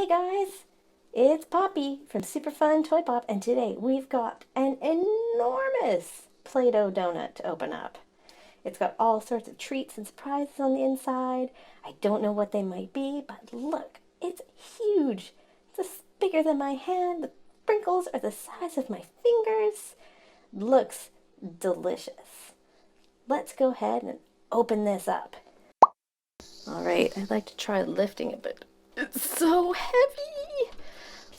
Hey guys, it's Poppy from superfuntoyPOP, and today we've got an enormous Play-Doh donut to open up. It's got all sorts of treats and surprises on the inside. I don't know what they might be, but look, it's huge. It's bigger than my hand. The sprinkles are the size of my fingers. Looks delicious. Let's go ahead and open this up. All right, I'd like to try lifting it, but it's so heavy.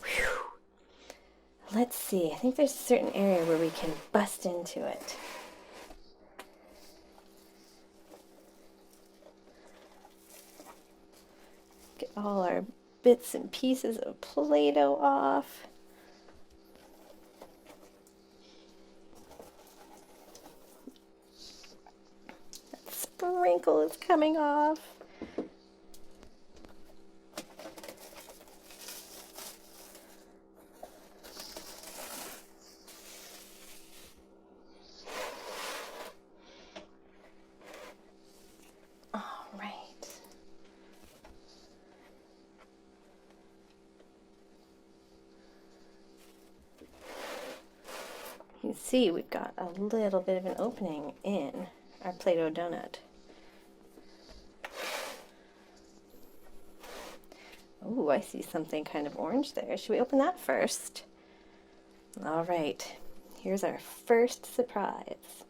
Whew. Let's see. I think there's a certain area where we can bust into it. Get all our bits and pieces of Play-Doh off. That sprinkle is coming off. You can see we've got a little bit of an opening in our Play-Doh donut. Oh, I see something kind of orange there. Should we open that first? All right, here's our first surprise.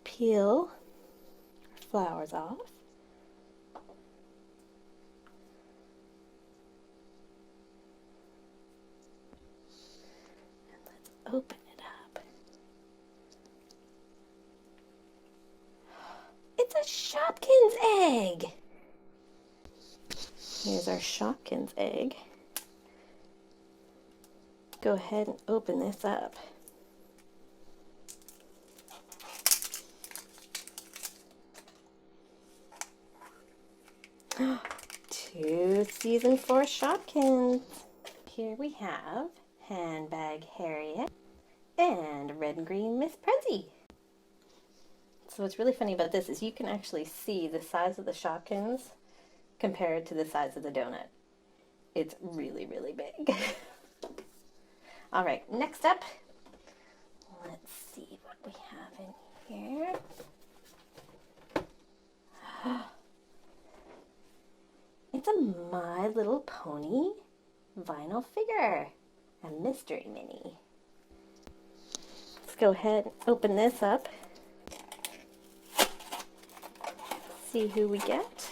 Peel our flowers off. And let's open it up. It's a Shopkins egg! Here's our Shopkins egg. Go ahead and open this up. Two season 4 Shopkins. Here we have Handbag Harriet and Red and Green Miss Prezi. So what's really funny about this is you can actually see the size of the Shopkins compared to the size of the donut. It's really, really big. All right, next up, let's see what we have in here. It's a My Little Pony vinyl figure, a mystery mini. Let's go ahead and open this up. See who we get.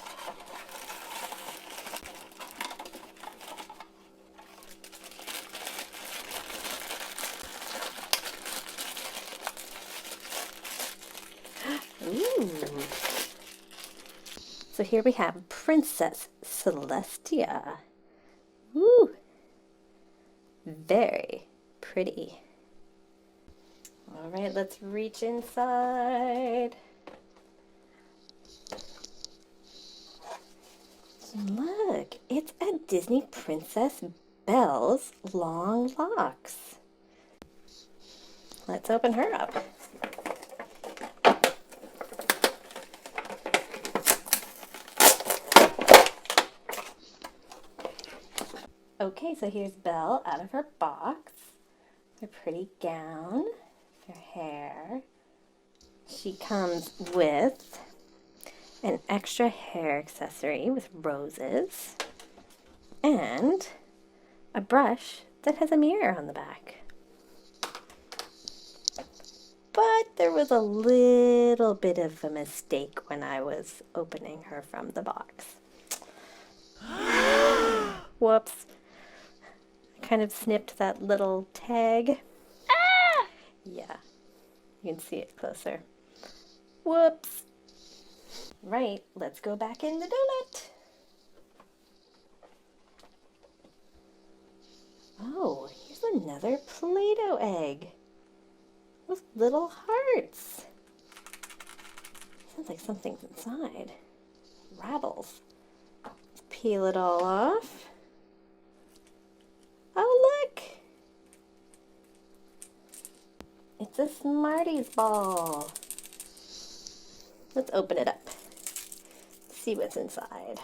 Ooh. So here we have Princess Celestia. Ooh. Very pretty. All right, let's reach inside. Look, it's a Disney Princess Belle's long locks. Let's open her up. Okay, so here's Belle out of her box. Her pretty gown, her hair. She comes with an extra hair accessory with roses and a brush that has a mirror on the back. But there was a little bit of a mistake when I was opening her from the box. Whoops. I kind of snipped that little tag. Ah! Yeah, you can see it closer. Whoops. Right, let's go back in the donut. Oh, here's another Play-Doh egg with little hearts. Sounds like something's inside. Rattles. Let's peel it all off. Oh, look! It's a Smarties ball. Let's open it up. See what's inside.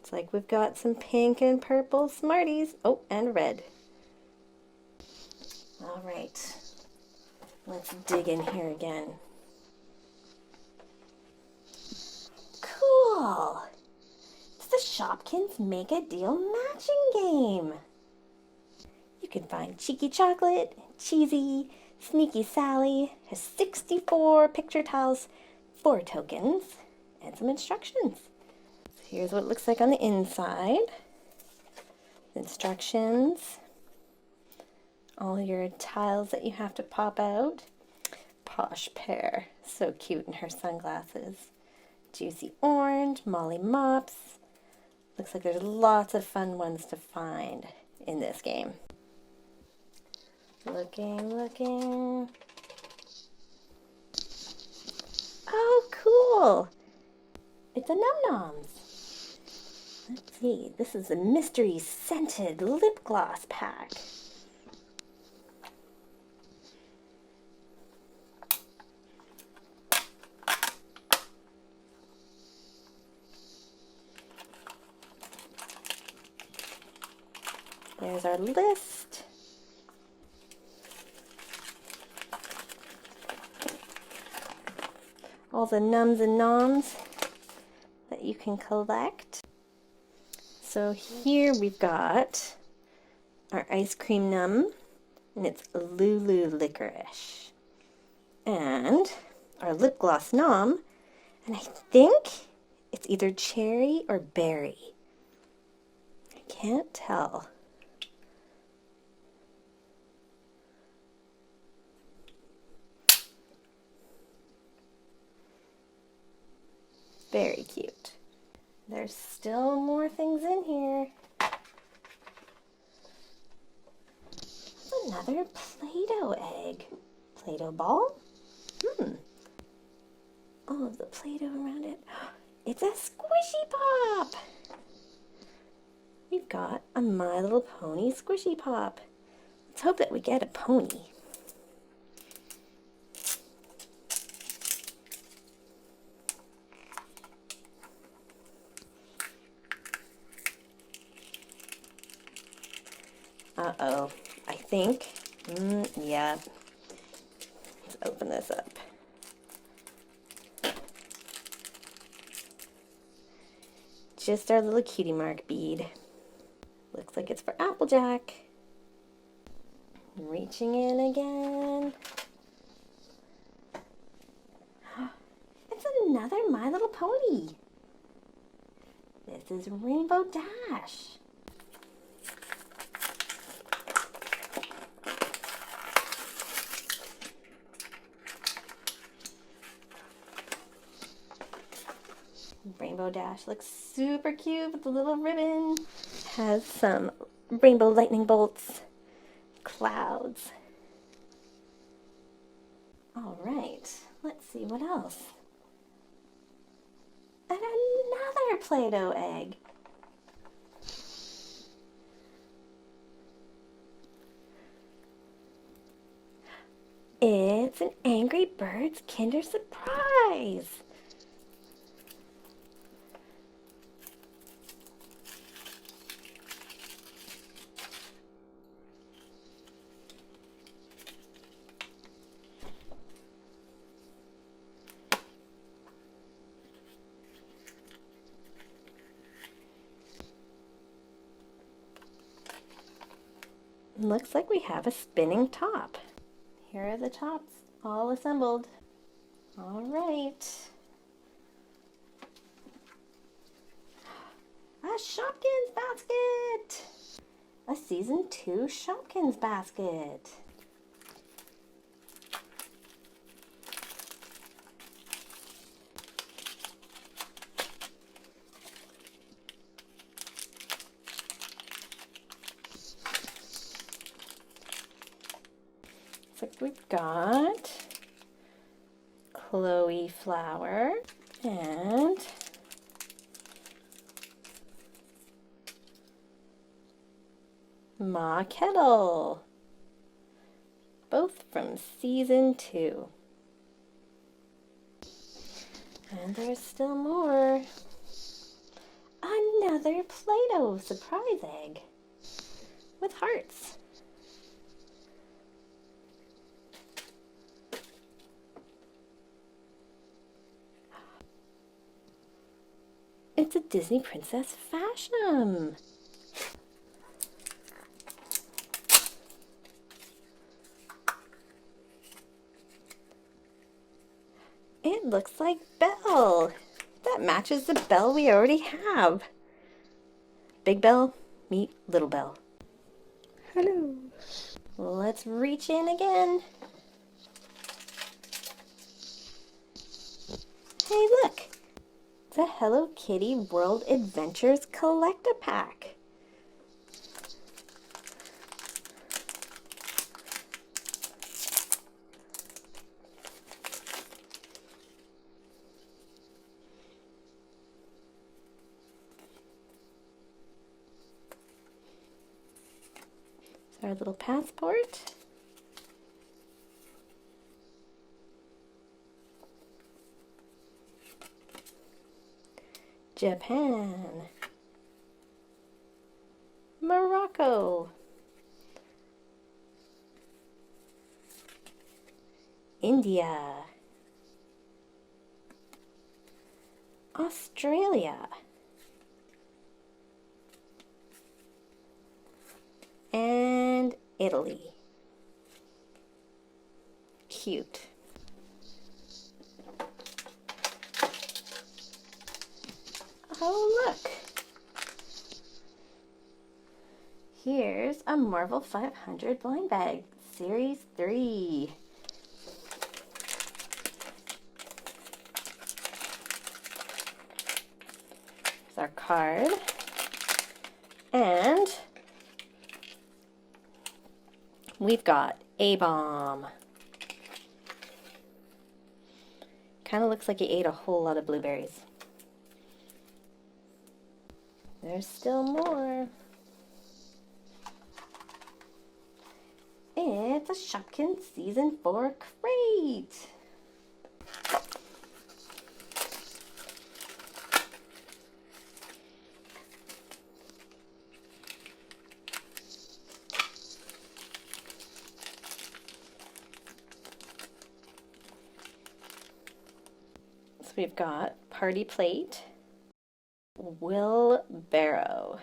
Looks like we've got some pink and purple Smarties. Oh, and red. All right. Let's dig in here again. Cool! It's the Shopkins Make a Deal matching game. You can find Cheeky Chocolate, Cheesy, Sneaky Sally, has 64 picture tiles, 4 tokens, and some instructions. So here's what it looks like on the inside. Instructions. All your tiles that you have to pop out. Posh pear, so cute in her sunglasses. Juicy orange, Molly Mops. Looks like there's lots of fun ones to find in this game. Looking. Oh, cool! It's a Num Noms. Let's see, this is a mystery scented lip gloss pack. There's our list. All the nums and noms that you can collect. So here we've got our ice cream num, and it's Lulu licorice. And our lip gloss nom, and I think it's either cherry or berry. I can't tell. Very cute. There's still more things in here. Another Play-Doh egg. Play-Doh ball? All of the Play-Doh around it. It's a squishy pop! We've got a My Little Pony squishy pop. Let's hope that we get a pony. Uh-oh, I think, yeah, let's open this up. Just our little cutie mark bead. Looks like it's for Applejack. Reaching in again. It's another My Little Pony. This is Rainbow Dash. Rainbow Dash looks super cute with the little ribbon. Has some rainbow lightning bolts, clouds. All right, let's see what else. And another Play-Doh egg. It's an Angry Birds Kinder Surprise. Looks like we have a spinning top. Here are the tops, all assembled. All right. A Shopkins basket! A Season 2 Shopkins basket. Looks like we've got Chloe flower and Ma Kettle, both from Season 2. And there's still more. Another Play-Doh surprise egg with hearts. It's a Disney Princess fashion. It looks like Belle. That matches the Belle we already have. Big Belle, meet Little Belle. Hello. Let's reach in again. Hey, look. It's a Hello Kitty World Adventures Collect-A-Pack. Our little passport. Japan. Morocco. India. Australia. And Italy. Cute. Oh, look. Here's a Marvel 500 blind bag, Series 3. Here's our card. And we've got A-Bomb. Kind of looks like he ate a whole lot of blueberries. There's still more. It's a Shopkins Season 4 crate. So we've got Party Plate, Wheelbarrow.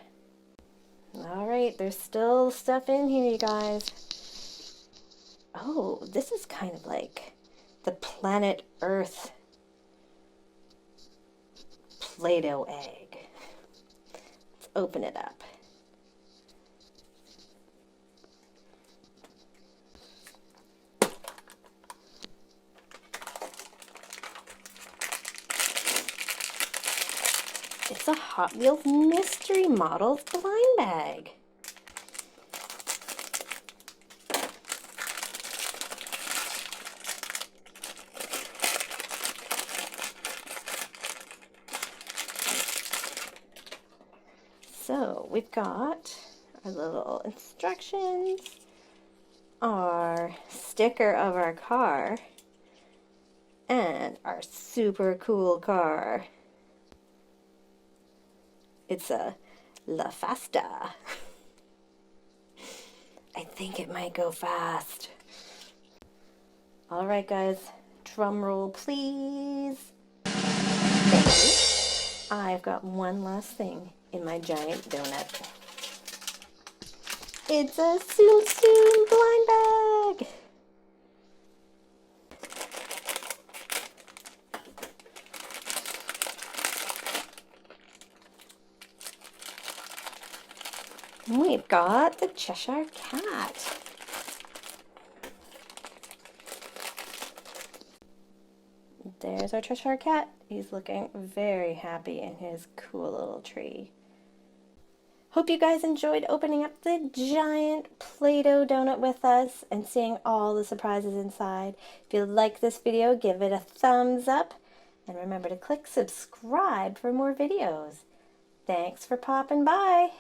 Alright, there's still stuff in here, you guys. Oh, this is kind of like the planet Earth Play-Doh egg. Let's open it up. It's a Hot Wheels Mystery Models blind bag. So we've got our little instructions, our sticker of our car, and our super cool car. It's a La Fasta. I think it might go fast. Alright guys, drum roll please. Thank you. I've got one last thing in my giant donut. It's a Tsum Tsum blind bag. We've got the Cheshire Cat. There's our Cheshire Cat. He's looking very happy in his cool little tree. Hope you guys enjoyed opening up the giant Play-Doh donut with us and seeing all the surprises inside. If you like this video, give it a thumbs up. And remember to click subscribe for more videos. Thanks for popping by.